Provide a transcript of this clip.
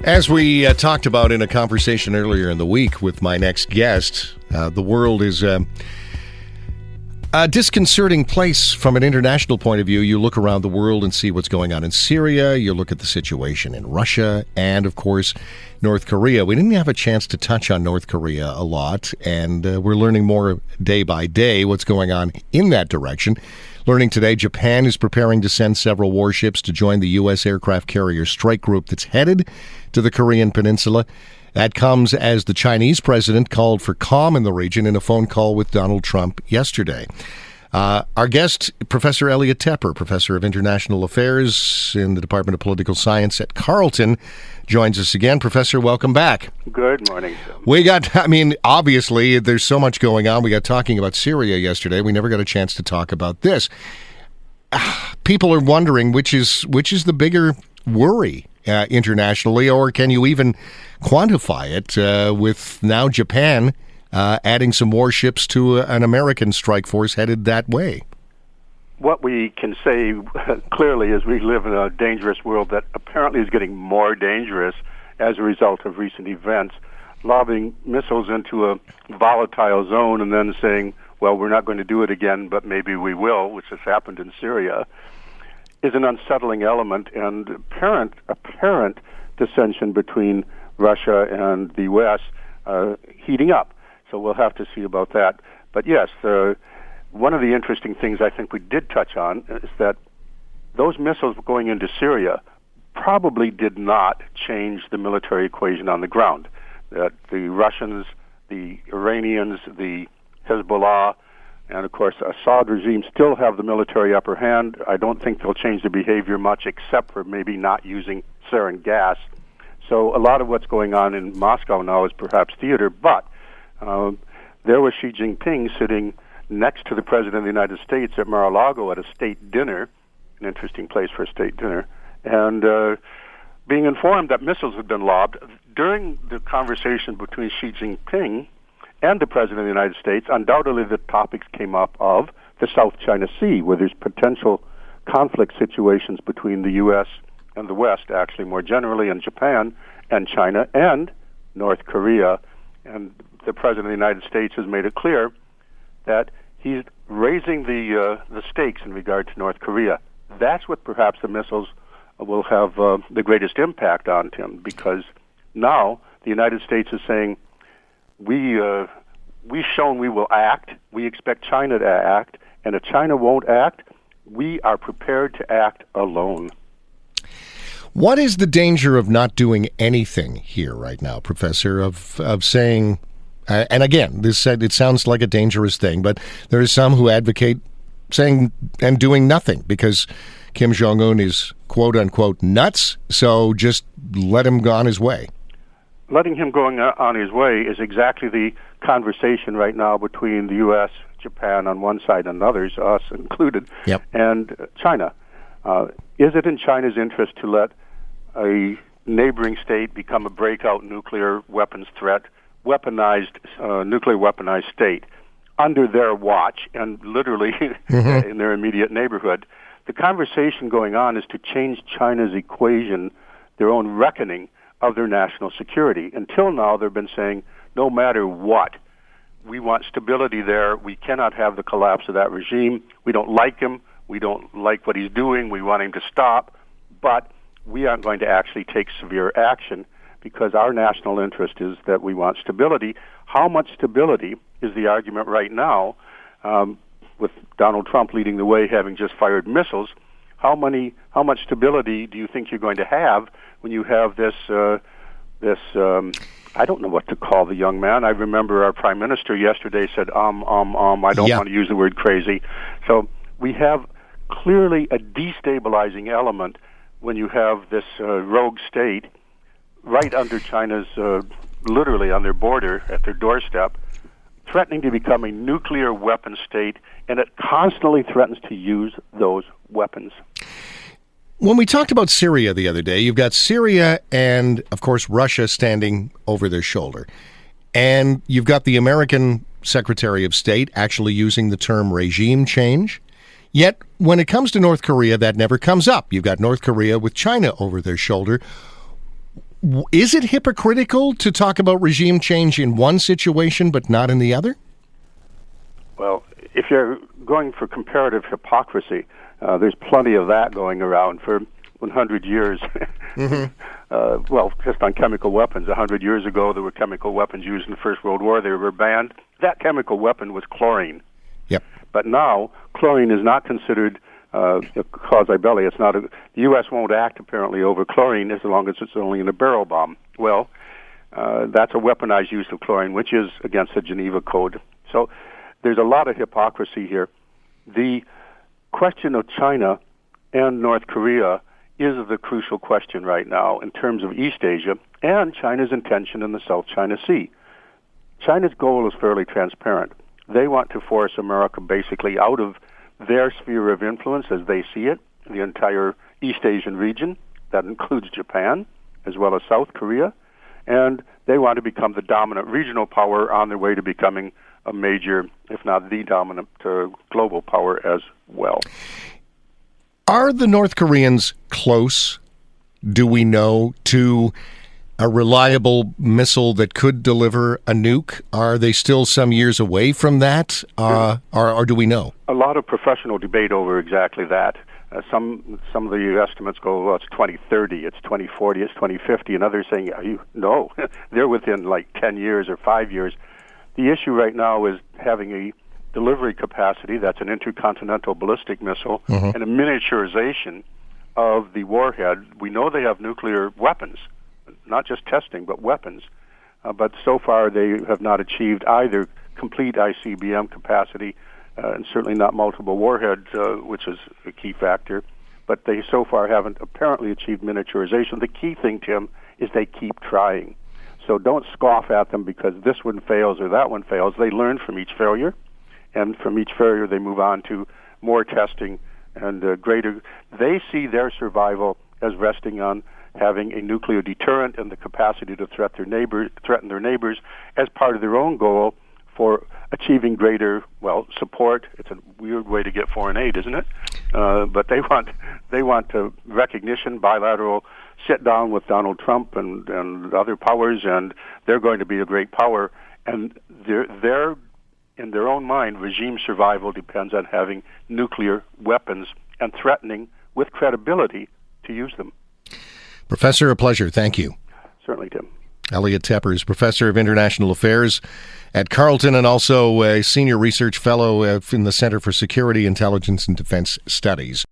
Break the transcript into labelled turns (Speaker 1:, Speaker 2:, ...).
Speaker 1: As we talked about in a conversation earlier in the week with my next guest, the world is a disconcerting place from an international point of view. You look around the world and see what's going on in Syria. You look at the situation in Russia and, of course, North Korea. We didn't have a chance to touch on North Korea a lot, and we're learning more day by day what's going on in that direction. Learning today, Japan is preparing to send several warships to join the U.S. aircraft carrier strike group that's headed to the Korean Peninsula. That comes as the Chinese president called for calm in the region in a phone call with Donald Trump yesterday. Our guest, Professor Elliot Tepper, Professor of International Affairs in the Department of Political Science at Carleton, joins us again. Professor, welcome back.
Speaker 2: Good morning, Tim.
Speaker 1: Obviously, there's so much going on. We got talking about Syria yesterday. We never got a chance to talk about this. People are wondering which is the bigger worry internationally, or can you even quantify it with now Japan adding some warships to an American strike force headed that way?
Speaker 2: What we can say clearly is we live in a dangerous world that apparently is getting more dangerous as a result of recent events. Lobbing missiles into a volatile zone and then saying, well, we're not going to do it again, but maybe we will, which has happened in Syria, is an unsettling element and apparent dissension between Russia and the U.S. Heating up. So we'll have to see about that. But yes, one of the interesting things I think we did touch on is that those missiles going into Syria probably did not change the military equation on the ground. That the Russians, the Iranians, the Hezbollah, and of course Assad regime still have the military upper hand. I don't think they'll change their behavior much except for maybe not using sarin gas. So a lot of what's going on in Moscow now is perhaps theater, but there was Xi Jinping sitting next to the President of the United States at Mar-a-Lago at a state dinner, an interesting place for a state dinner, and being informed that missiles had been lobbed. During the conversation between Xi Jinping and the President of the United States, undoubtedly the topics came up of the South China Sea, where there's potential conflict situations between the U.S. and the West, actually more generally, and Japan and China and North Korea. And the President of the United States has made it clear that he's raising the stakes in regard to North Korea. That's what perhaps the missiles will have the greatest impact on, Tim, because now the United States is saying, we've shown we will act, we expect China to act, and if China won't act, we are prepared to act alone.
Speaker 1: What is the danger of not doing anything here right now, Professor, of saying, and again, it sounds like a dangerous thing, but there are some who advocate saying and doing nothing because Kim Jong-un is quote-unquote nuts, so just let him go on his way.
Speaker 2: Letting him go on his way is exactly the conversation right now between the U.S., Japan on one side and others, us included,
Speaker 1: yep,
Speaker 2: and China. Is it in China's interest to let a neighboring state become a breakout nuclear weapons threat, nuclear weaponized state under their watch and literally in their immediate neighborhood? The conversation going on is to change China's equation, their own reckoning of their national security. Until now, they've been saying, no matter what, we want stability there. We cannot have the collapse of that regime. We don't like him. We don't like what he's doing. We want him to stop. But we aren't going to actually take severe action because our national interest is that we want stability. How much stability is the argument right now, with Donald Trump leading the way, having just fired missiles? How much stability do you think you're going to have when you have this I don't know what to call the young man. I remember our prime minister yesterday said, I don't want to use the word crazy. So we have clearly a destabilizing element when you have this rogue state right under China's, literally on their border, at their doorstep, threatening to become a nuclear weapon state, and it constantly threatens to use those weapons.
Speaker 1: When we talked about Syria the other day, you've got Syria and, of course, Russia standing over their shoulder. And you've got the American Secretary of State actually using the term regime change. Yet, when it comes to North Korea, that never comes up. You've got North Korea with China over their shoulder. Is it hypocritical to talk about regime change in one situation but not in the other?
Speaker 2: Well, if you're going for comparative hypocrisy, there's plenty of that going around for 100 years. Well, just on chemical weapons. 100 years ago, there were chemical weapons used in the First World War. They were banned. That chemical weapon was chlorine.
Speaker 1: Yep.
Speaker 2: But now, chlorine is not considered a causa belli. It's not. The U.S. won't act apparently over chlorine as long as it's only in a barrel bomb. Well, that's a weaponized use of chlorine, which is against the Geneva Code. So there's a lot of hypocrisy here. The question of China and North Korea is the crucial question right now in terms of East Asia and China's intention in the South China Sea. China's goal is fairly transparent. They want to force America basically out of their sphere of influence as they see it, the entire East Asian region. That includes Japan as well as South Korea. And they want to become the dominant regional power on their way to becoming a major, if not the dominant global power as well.
Speaker 1: Are the North Koreans close, do we know, to a reliable missile that could deliver a nuke? Are they still some years away from that, or do we know? A
Speaker 2: lot of professional debate over exactly that. Some of the estimates go, well, it's 2030, it's 2040, it's 2050, and others saying, no, they're within like 10 years or 5 years. The issue right now is having a delivery capacity, that's an intercontinental ballistic missile, and a miniaturization of the warhead. We know they have nuclear weapons, not just testing, but weapons. But so far they have not achieved either complete ICBM capacity, and certainly not multiple warheads, which is a key factor. But they so far haven't apparently achieved miniaturization. The key thing, Tim, is they keep trying. So don't scoff at them because this one fails or that one fails. They learn from each failure. And from each failure, they move on to more testing and greater. They see their survival as resting on having a nuclear deterrent and the capacity to threaten their neighbors as part of their own goal for achieving greater, support. It's a weird way to get foreign aid, isn't it? But they want recognition, bilateral sit down with Donald Trump and other powers, and they're going to be a great power. And they're in their own mind, regime survival depends on having nuclear weapons and threatening with credibility to use them.
Speaker 1: Professor, a pleasure. Thank you.
Speaker 2: Certainly, Tim.
Speaker 1: Elliot Tepper is Professor of International Affairs at Carleton and also a Senior Research Fellow in the Center for Security, Intelligence, and Defense Studies.